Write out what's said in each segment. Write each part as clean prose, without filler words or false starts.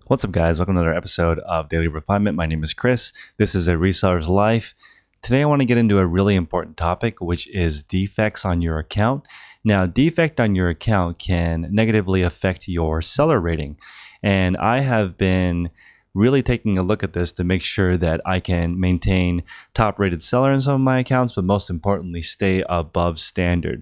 What's up, guys? Welcome to another episode of Daily Refinement. My name is Chris. This is a reseller's life. Today, I want to get into a really important topic, which is defects on your account. Now, defect on your account can negatively affect your seller rating. And I have been really taking a look at this to make sure that I can maintain top-rated seller in some of my accounts, but most importantly, stay above standard.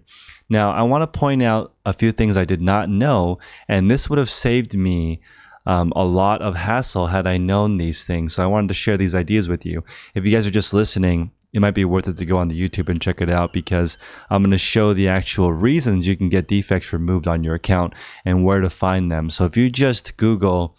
Now, I want to point out a few things I did not know, and this would have saved me a lot of hassle had I known these things. So I wanted to share these ideas with you. If you guys are just listening, it might be worth it to go on the YouTube and check it out, because I'm going to show the actual reasons you can get defects removed on your account and where to find them. So if you just Google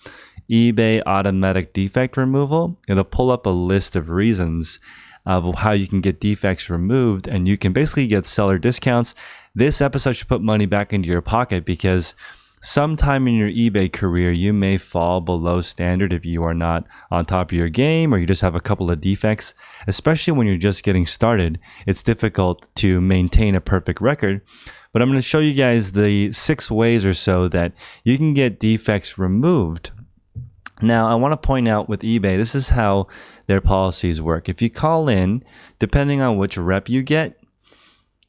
eBay automatic defect removal, it'll pull up a list of reasons of how you can get defects removed, and you can basically get seller discounts. This episode should put money back into your pocket, because sometime in your eBay career, you may fall below standard if you are not on top of your game, or you just have a couple of defects. Especially when you're just getting started, it's difficult to maintain a perfect record. But I'm going to show you guys the 6 ways or so that you can get defects removed. Now, I want to point out with eBay, this is how their policies work. If you call in, depending on which rep you get,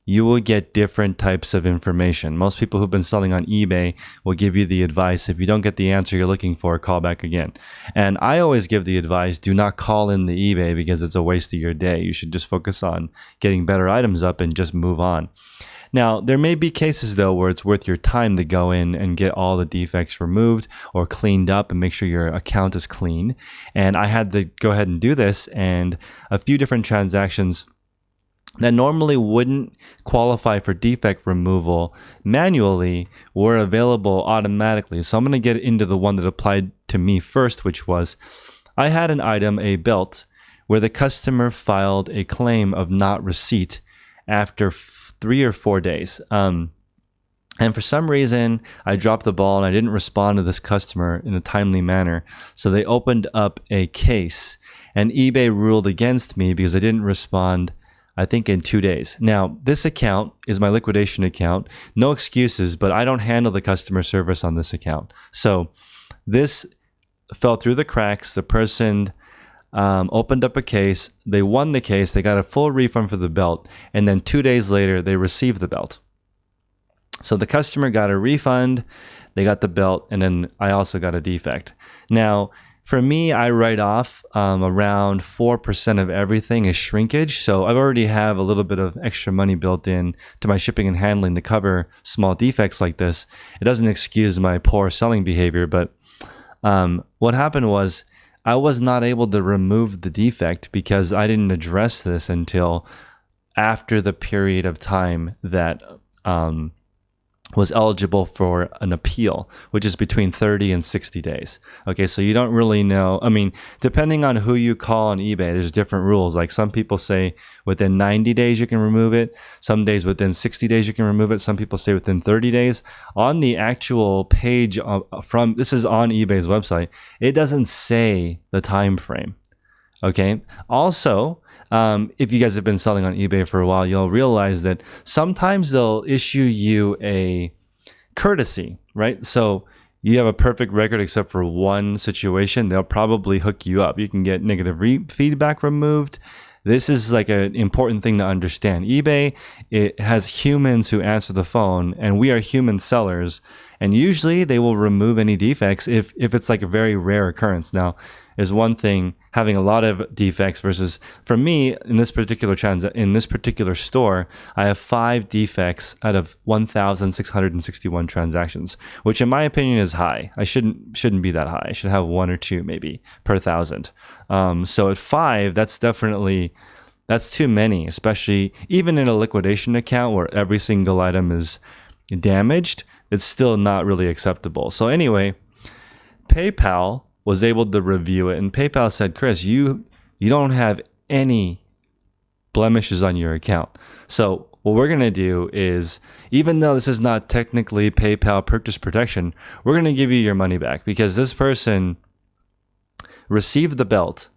you will get different types of information. Most people who've been selling on eBay will give you the advice, if you don't get the answer you're looking for, call back again. And I always give the advice, do not call in the eBay, because it's a waste of your day. You should just focus on getting better items up and just move on. Now, there may be cases, though, where it's worth your time to go in and get all the defects removed or cleaned up and make sure your account is clean. And I had to go ahead and do this, and a few different transactions that normally wouldn't qualify for defect removal manually were available automatically. So I'm going to get into the one that applied to me first, which was I had an item, a belt, where the customer filed a claim of not receipt after 3 or 4 days. And for some reason, I dropped the ball and I didn't respond to this customer in a timely manner. So they opened up a case, and eBay ruled against me because I didn't respond, I think, in 2 days. Now, this account is my liquidation account. No excuses, but I don't handle the customer service on this account. So this fell through the cracks. The person opened up a case. They won the case. They got a full refund for the belt. And then 2 days later, they received the belt. So the customer got a refund. They got the belt. And then I also got a defect. Now, for me, I write off around 4% of everything is shrinkage. So I already have a little bit of extra money built in to my shipping and handling to cover small defects like this. It doesn't excuse my poor selling behavior, but what happened was I was not able to remove the defect because I didn't address this until after the period of time that was eligible for an appeal, which is between 30 and 60 days. Okay, so you don't really know. I mean, depending on who you call on eBay, there's different rules. Like some people say within 90 days you can remove it. Some days within 60 days you can remove it. Some people say within 30 days. On the actual page this is on eBay's website, it doesn't say the time frame. Okay, also, if you guys have been selling on eBay for a while, you'll realize that sometimes they'll issue you a courtesy, right? So you have a perfect record except for one situation, they'll probably hook you up. You can get negative feedback removed. This is like an important thing to understand. eBay, it has humans who answer the phone, and we are human sellers. And usually they will remove any defects if it's like a very rare occurrence. Now, is one thing having a lot of defects versus, for me, in this particular store, I have 5 defects out of 1,661 transactions, which in my opinion is high. I shouldn't be that high. I should have 1 or 2 maybe per 1,000. So at 5, that's too many, especially even in a liquidation account where every single item is damaged. It's still not really acceptable. So anyway, PayPal was able to review it, and PayPal said, Chris, you don't have any blemishes on your account. So what we're going to do is, even though this is not technically PayPal purchase protection, we're going to give you your money back, because this person received the belt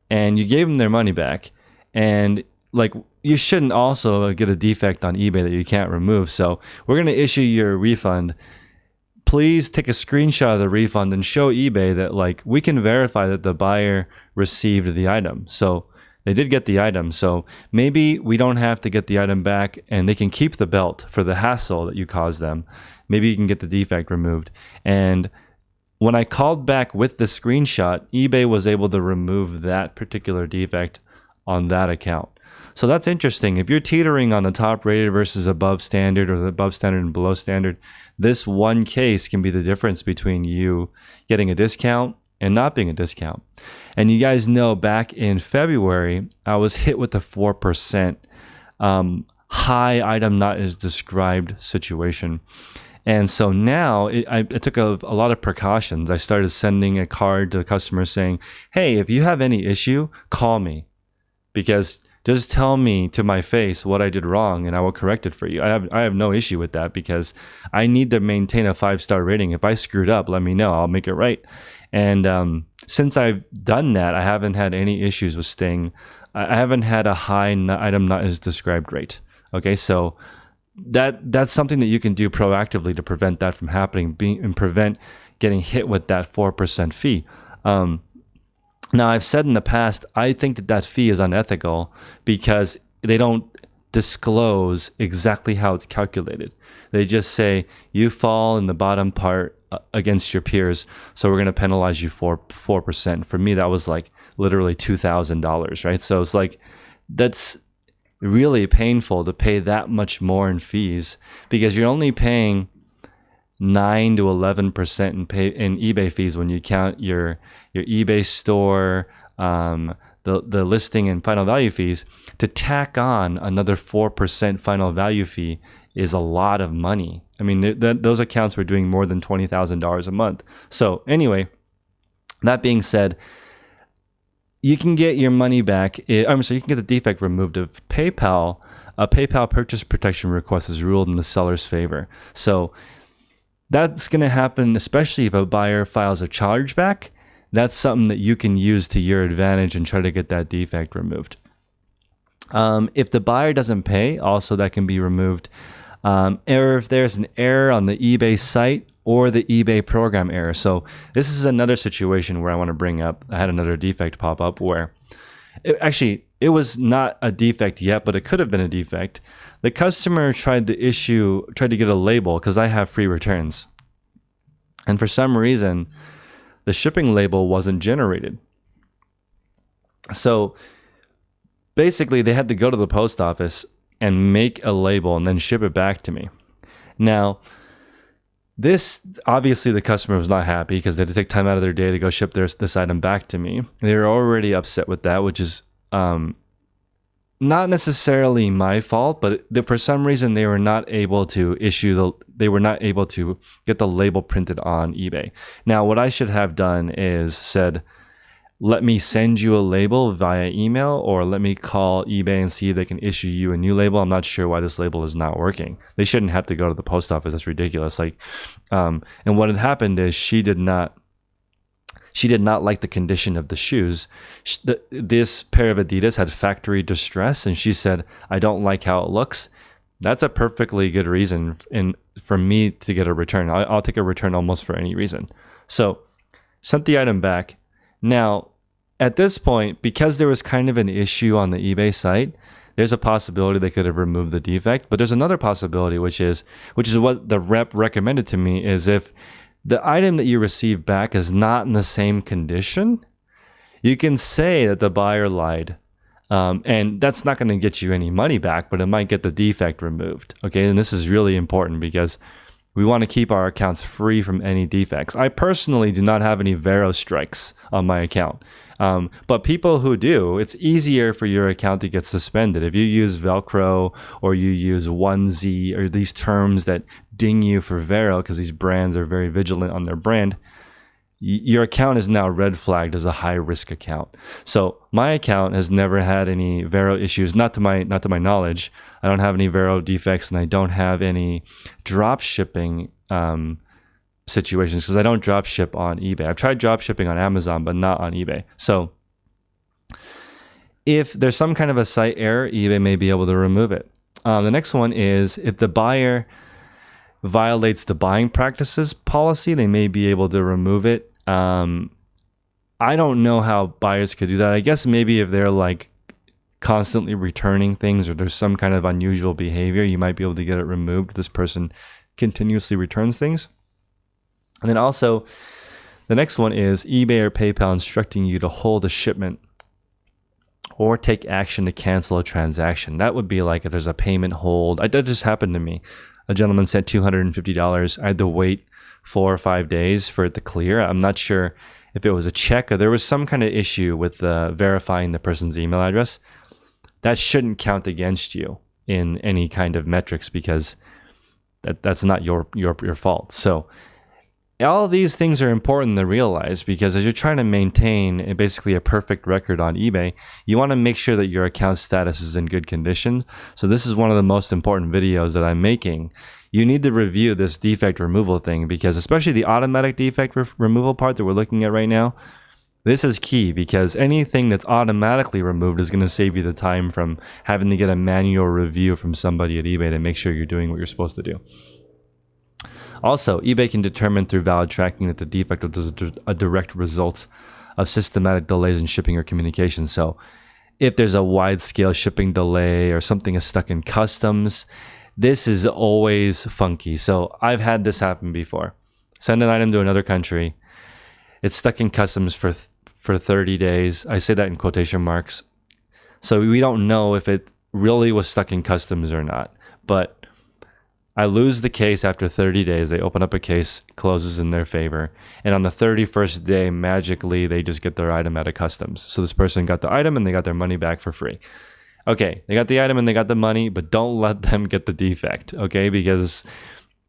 and you gave them their money back, and like, you shouldn't also get a defect on eBay that you can't remove. So we're going to issue your refund please take a screenshot of the refund and show eBay that like we can verify that the buyer received the item. So they did get the item. So maybe we don't have to get the item back and they can keep the belt for the hassle that you caused them. Maybe you can get the defect removed. And when I called back with the screenshot, eBay was able to remove that particular defect on that account. So that's interesting. If you're teetering on the top rated versus above standard or the above standard and below standard, this one case can be the difference between you getting a discount and not being a discount. And you guys know back in February, I was hit with a 4% high item not as described situation. And so now I took a lot of precautions. I started sending a card to the customer saying, hey, if you have any issue, call me, because just tell me to my face what I did wrong and I will correct it for you. I have no issue with that because I need to maintain a 5-star rating. If I screwed up, let me know. I'll make it right. And since I've done that, I haven't had any issues with staying. I haven't had a high item not as described rate. Okay, so that's something that you can do proactively to prevent that from happening and prevent getting hit with that 4% fee. Now, I've said in the past, I think that fee is unethical because they don't disclose exactly how it's calculated. They just say you fall in the bottom part against your peers, so we're going to penalize you for 4%. For me, that was like literally $2,000, right? So it's like that's really painful to pay that much more in fees because you're only paying 9 to 11% in eBay fees when you count your eBay store, the listing and final value fees. To tack on another 4% final value fee is a lot of money. I mean, those accounts were doing more than $20,000 a month. So anyway, that being said, you can get your money back. So you can get the defect removed if PayPal. A PayPal purchase protection request is ruled in the seller's favor. So that's going to happen, especially if a buyer files a chargeback. That's something that you can use to your advantage and try to get that defect removed. If the buyer doesn't pay, also that can be removed. If there's an error on the eBay site or the eBay program error. So this is another situation where I want to bring up. I had another defect pop up where it was not a defect yet, but it could have been a defect. The customer tried to get a label because I have free returns. And for some reason, the shipping label wasn't generated. So basically, they had to go to the post office and make a label and then ship it back to me. Now, this, obviously the customer was not happy because they had to take time out of their day to go ship this item back to me. They were already upset with that, which is not necessarily my fault, but for some reason they were not able to get the label printed on eBay. Now, what I should have done is said, let me send you a label via email, or let me call eBay and see if they can issue you a new label. I'm not sure why this label is not working. They shouldn't have to go to the post office. That's ridiculous. And what had happened is she did not like the condition of the shoes. This pair of Adidas had factory distress, and she said, I don't like how it looks. That's a perfectly good reason for me to get a return. I'll take a return almost for any reason. So sent the item back. Now, at this point, because there was kind of an issue on the eBay site, there's a possibility they could have removed the defect. But there's another possibility, which is what the rep recommended to me, is if the item that you receive back is not in the same condition, you can say that the buyer lied. And that's not going to get you any money back, but it might get the defect removed. Okay, and this is really important because we want to keep our accounts free from any defects. I personally do not have any Vero strikes on my account. But people who do, it's easier for your account to get suspended. If you use Velcro or you use 1Z or these terms that ding you for Vero, because these brands are very vigilant on their brand, your account is now red flagged as a high risk account. So my account has never had any Vero issues, not to my knowledge. I don't have any Vero defects, and I don't have any drop shipping situations because I don't drop ship on eBay. I've tried drop shipping on Amazon, but not on eBay. So if there's some kind of a site error, eBay may be able to remove it. The next one is if the buyer violates the buying practices policy, they may be able to remove it. I don't know how buyers could do that. I guess maybe if they're like constantly returning things or there's some kind of unusual behavior, you might be able to get it removed if this person continuously returns things. And then also, the next one is eBay or PayPal instructing you to hold a shipment or take action to cancel a transaction. That would be like if there's a payment hold. That just happened to me. A gentleman sent $250. I had to wait 4 or 5 days for it to clear. I'm not sure if it was a check or there was some kind of issue with verifying the person's email address. That shouldn't count against you in any kind of metrics because that's not your fault. So all of these things are important to realize because as you're trying to maintain basically a perfect record on eBay, you want to make sure that your account status is in good condition. So this is one of the most important videos that I'm making. You need to review this defect removal thing because especially the automatic defect removal part that we're looking at right now, this is key because anything that's automatically removed is going to save you the time from having to get a manual review from somebody at eBay to make sure you're doing what you're supposed to do. Also, eBay can determine through valid tracking that the defect was a direct result of systematic delays in shipping or communication. So if there's a wide-scale shipping delay or something is stuck in customs, this is always funky. So I've had this happen before. Send an item to another country. It's stuck in customs for 30 days. I say that in quotation marks. So we don't know if it really was stuck in customs or not. But I lose the case after 30 days. They open up a case, closes in their favor. And on the 31st day, magically, they just get their item out of customs. So this person got the item and they got their money back for free. Okay, they got the item and they got the money, but don't let them get the defect, okay? Because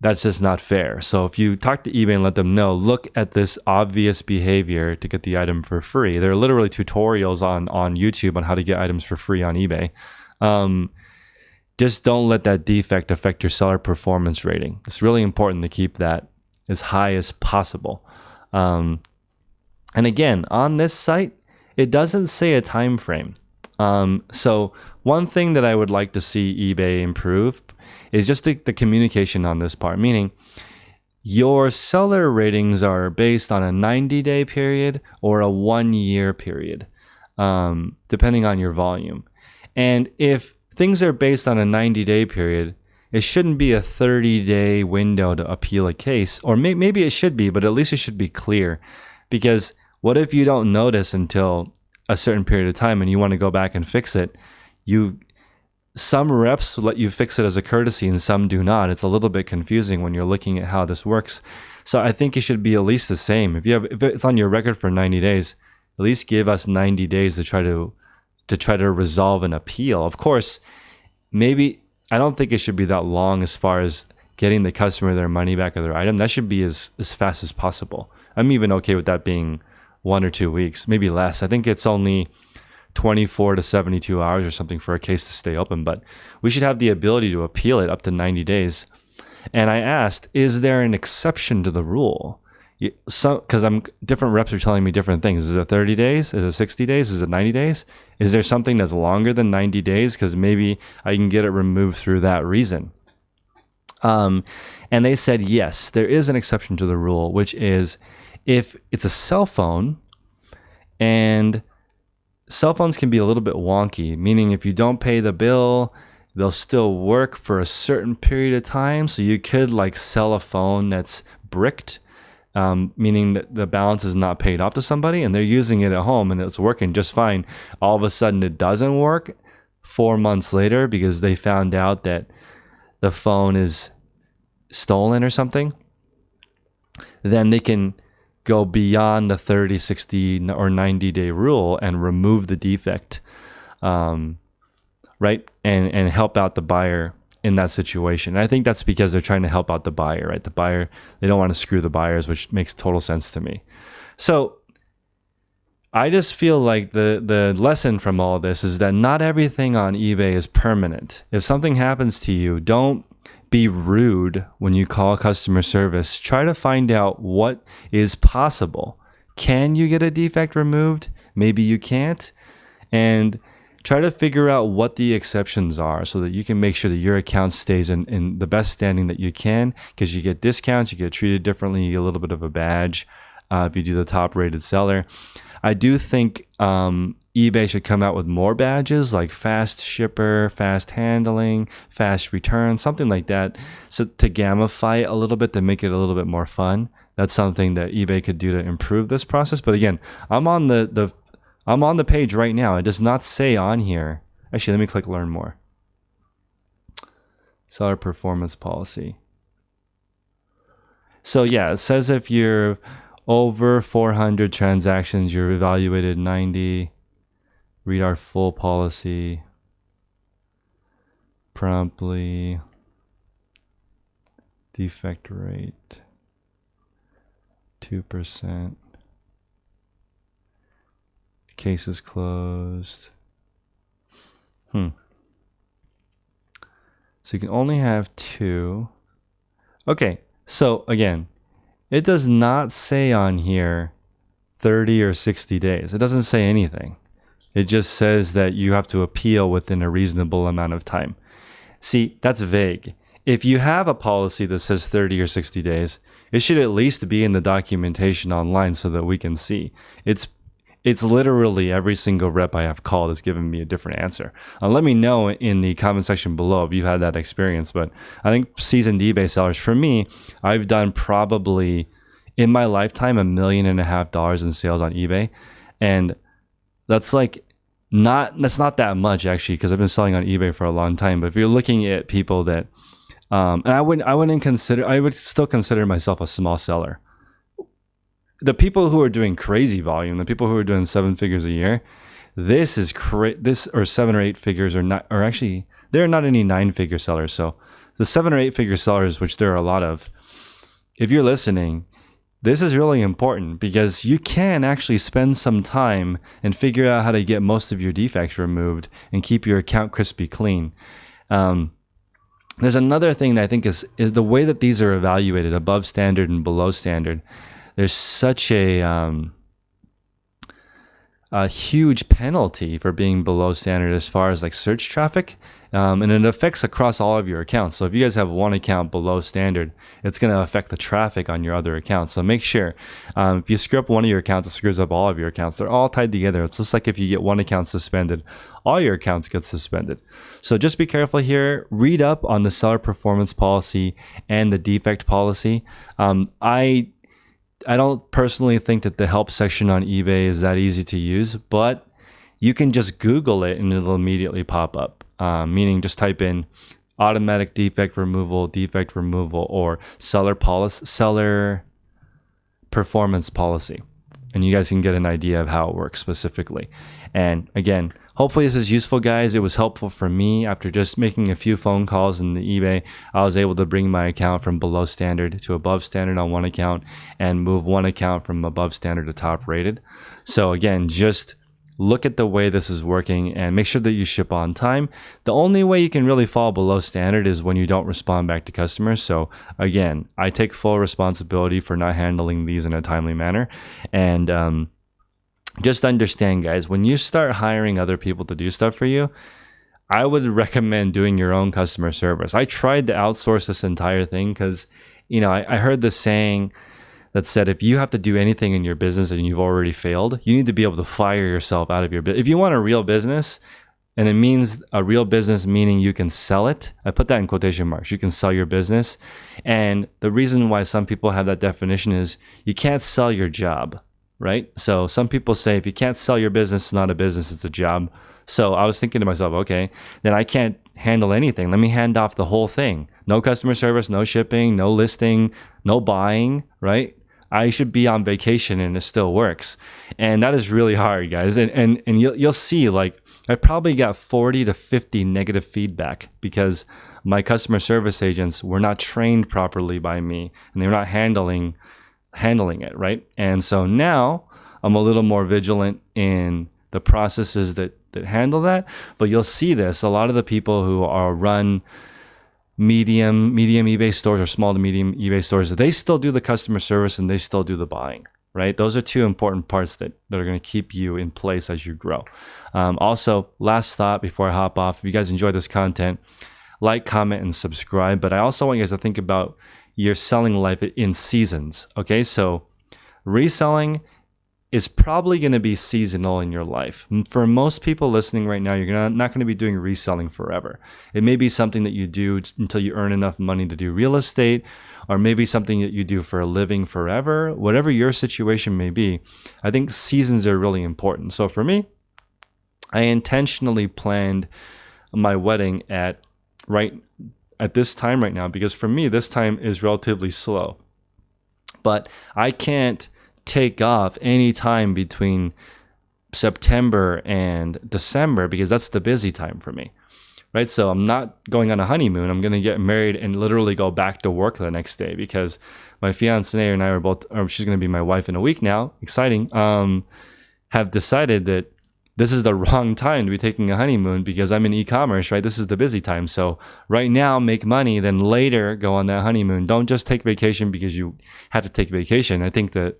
that's just not fair. So if you talk to eBay and let them know, look at this obvious behavior to get the item for free. There are literally tutorials on YouTube on how to get items for free on eBay. Just don't let that defect affect your seller performance rating. It's really important to keep that as high as possible. And again, on this site, it doesn't say a time frame. So one thing that I would like to see eBay improve is just the communication on this part, meaning your seller ratings are based on a 90-day period or a 1-year period, depending on your volume. And if things are based on a 90-day period, it shouldn't be a 30-day window to appeal a case. Or maybe it should be, but at least it should be clear. Because what if you don't notice until a certain period of time and you want to go back and fix it? Some reps let you fix it as a courtesy and some do not. It's a little bit confusing when you're looking at how this works. So I think it should be at least the same. If it's on your record for 90 days, at least give us 90 days to try to resolve an appeal. Of course, maybe I don't think it should be that long as far as getting the customer their money back or their item. That should be as fast as possible. I'm even okay with that being 1 or 2 weeks, maybe less. I think it's only 24 to 72 hours or something for a case to stay open, but we should have the ability to appeal it up to 90 days. And I asked, is there an exception to the rule? Because different reps are telling me different things. Is it 30 days? Is it 60 days? Is it 90 days? Is there something that's longer than 90 days? Because maybe I can get it removed through that reason. And they said, yes, there is an exception to the rule, which is if it's a cell phone, and cell phones can be a little bit wonky, meaning if you don't pay the bill, they'll still work for a certain period of time. So you could like sell a phone that's bricked, meaning that the balance is not paid off to somebody and they're using it at home and it's working just fine. All of a sudden it doesn't work 4 months later because they found out that the phone is stolen or something. Then they can go beyond the 30, 60, or 90-day rule and remove the defect, right? And help out the buyer in that situation. And I think that's because they're trying to help out the buyer, right? The buyer, they don't want to screw the buyers, which makes total sense to me. So I just feel like the lesson from all of this is that not everything on eBay is permanent. If something happens to you, don't be rude when you call customer service. Try to find out what is possible. Can you get a defect removed? Maybe you can't. And try to figure out what the exceptions are so that you can make sure that your account stays in the best standing that you can, because you get discounts, you get treated differently, you get a little bit of a badge if you do the top rated seller. I do think eBay should come out with more badges like fast shipper, fast handling, fast return, something like that, so to gamify it a little bit, to make it a little bit more fun. That's something that eBay could do to improve this process. But again, I'm on the page right now. It does not say on here. Actually, let me click learn more. Seller performance policy. So yeah, it says if you're over 400 transactions, you're evaluated 90. Read our full policy promptly. Defect rate 2%. Cases closed. So you can only have 2. Okay, so again, it does not say on here 30 or 60 days. It doesn't say anything. It just says that you have to appeal within a reasonable amount of time. See, that's vague. If you have a policy that says 30 or 60 days, it should at least be in the documentation online so that we can see. It's literally every single rep I have called has given me a different answer. Let me know in the comment section below if you had that experience. But I think seasoned eBay sellers, for me, I've done probably in my lifetime $1.5 million in sales on eBay. And that's not that much actually, because I've been selling on eBay for a long time. But if you're looking at people that, and I would still consider myself a small seller. The people who are doing crazy volume, the people who are doing 7 figures a year, this or 7 or 8 figures or actually there are not any 9-figure sellers. So the 7 or 8 figure sellers, which there are a lot of, if you're listening, this is really important because you can actually spend some time and figure out how to get most of your defects removed and keep your account crispy clean. There's another thing that I think is the way that these are evaluated, above standard and below standard. There's such a huge penalty for being below standard as far as like search traffic, and it affects across all of your accounts. So if you guys have one account below standard, it's going to affect the traffic on your other accounts. So make sure if you screw up one of your accounts, it screws up all of your accounts. They're all tied together. It's just like if you get one account suspended, all your accounts get suspended. So just be careful here. Read up on the seller performance policy and the defect policy. I don't personally think that the help section on eBay is that easy to use, but you can just Google it and it'll immediately pop up. Meaning just type in automatic defect removal, or seller performance policy. And you guys can get an idea of how it works specifically. And again, hopefully this is useful, guys. It was helpful for me. After just making a few phone calls in the eBay, I was able to bring my account from below standard to above standard on one account and move one account from above standard to top rated. So again, just look at the way this is working and make sure that you ship on time. The only way you can really fall below standard is when you don't respond back to customers. So again, I take full responsibility for not handling these in a timely manner. And just understand, guys, when you start hiring other people to do stuff for you, I would recommend doing your own customer service. I tried to outsource this entire thing because, I heard this saying that said, if you have to do anything in your business and you've already failed, you need to be able to fire yourself out of your business. If you want a real business, and it means a real business meaning you can sell it. I put that in quotation marks. You can sell your business. And the reason why some people have that definition is you can't sell your job, right? So some people say if you can't sell your business, it's not a business, it's a job. So I was thinking to myself, okay, then I can't handle anything. Let me hand off the whole thing. No customer service, no shipping, no listing, no buying, right? I should be on vacation and it still works. And that is really hard, guys. And you'll see, like, I probably got 40 to 50 negative feedback because my customer service agents were not trained properly by me and they were not handling it, right? And so now I'm a little more vigilant in the processes that handle that. But you'll see this, a lot of the people who are run medium eBay stores or small to medium eBay stores, they still do the customer service and they still do the buying. right? Those are two important parts that are going to keep you in place as you grow. Also, last thought before I hop off, if you guys enjoy this content, like, comment, and subscribe. But I also want you guys to think about your selling life in seasons, okay? So reselling is probably going to be seasonal in your life. For most people listening right now, you're not going to be doing reselling forever. It may be something that you do until you earn enough money to do real estate, or maybe something that you do for a living forever. Whatever your situation may be, I think seasons are really important. So for me, I intentionally planned my wedding at this time right now, because for me, this time is relatively slow. But I can't take off any time between September and December because that's the busy time for me, right? So I'm not going on a honeymoon. I'm going to get married and literally go back to work the next day because my fiance and I are both, or she's going to be my wife in a week now, exciting, have decided that this is the wrong time to be taking a honeymoon because I'm in e-commerce, right? This is the busy time. So right now, make money, then later go on that honeymoon. Don't just take vacation because you have to take vacation. I think that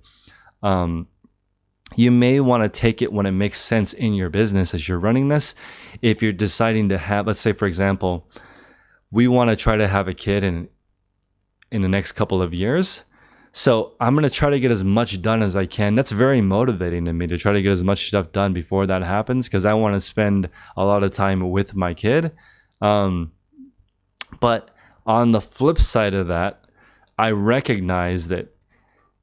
you may want to take it when it makes sense in your business as you're running this. If you're deciding to have, let's say, for example, we want to try to have a kid in the next couple of years. So I'm going to try to get as much done as I can. That's very motivating to me to try to get as much stuff done before that happens because I want to spend a lot of time with my kid. But on the flip side of that, I recognize that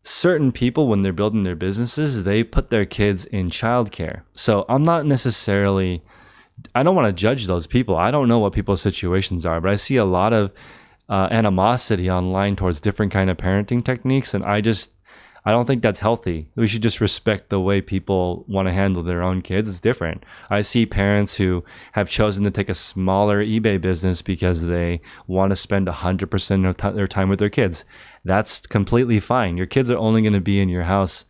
certain people, when they're building their businesses, they put their kids in childcare. So I'm not necessarily, I don't want to judge those people. I don't know what people's situations are, but I see a lot of animosity online towards different kind of parenting techniques, and I don't think that's healthy. We should just respect the way people want to handle their own kids. It's different. I see parents who have chosen to take a smaller eBay business because they want to spend 100% of their time with their kids. That's completely fine. Your kids are only going to be in your house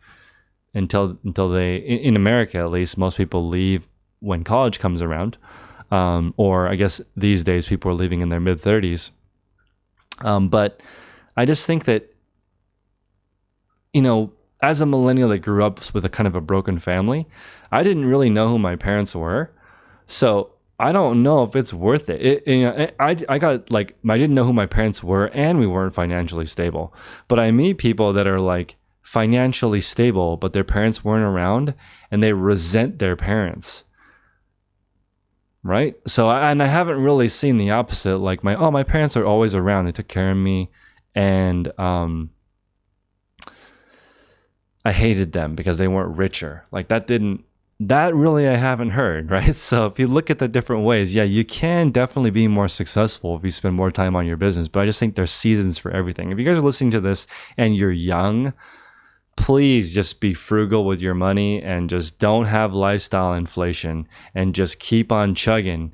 until they, in America at least, most people leave when college comes around. Or I guess these days people are leaving in their mid-30s. But I just think that, as a millennial that grew up with a kind of a broken family, I didn't really know who my parents were. So I don't know if it's worth it. I didn't know who my parents were, and we weren't financially stable. But I meet people that are like financially stable, but their parents weren't around, and they resent their parents. Right? So, I haven't really seen the opposite. Like my parents are always around. They took care of me, and I hated them because they weren't richer. Like that really I haven't heard, right? So if you look at the different ways, yeah, you can definitely be more successful if you spend more time on your business. But I just think there's seasons for everything. If you guys are listening to this and you're young, please just be frugal with your money and just don't have lifestyle inflation and just keep on chugging.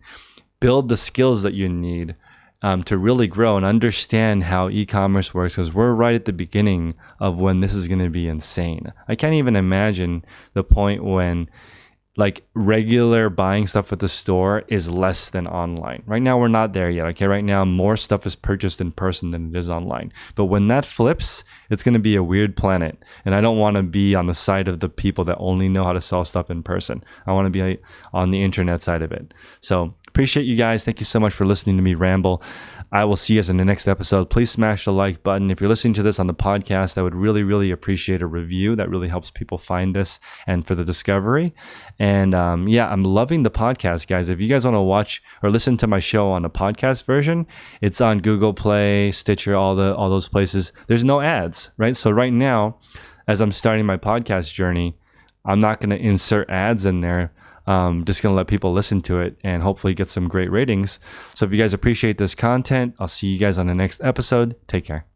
Build the skills that you need to really grow and understand how e-commerce works, because we're right at the beginning of when this is going to be insane. I can't even imagine the point when like regular buying stuff at the store is less than online. Right now, we're not there yet. Okay, right now, more stuff is purchased in person than it is online. But when that flips, it's going to be a weird planet. And I don't want to be on the side of the people that only know how to sell stuff in person. I want to be on the internet side of it. So appreciate you guys. Thank you so much for listening to me ramble. I will see you guys in the next episode. Please smash the like button. If you're listening to this on the podcast, I would really, really appreciate a review. That really helps people find us and for the discovery. And I'm loving the podcast, guys. If you guys want to watch or listen to my show on a podcast version, it's on Google Play, Stitcher, all those places. There's no ads, right? So right now, as I'm starting my podcast journey, I'm not going to insert ads in there. Just going to let people listen to it and hopefully get some great ratings. So if you guys appreciate this content, I'll see you guys on the next episode. Take care.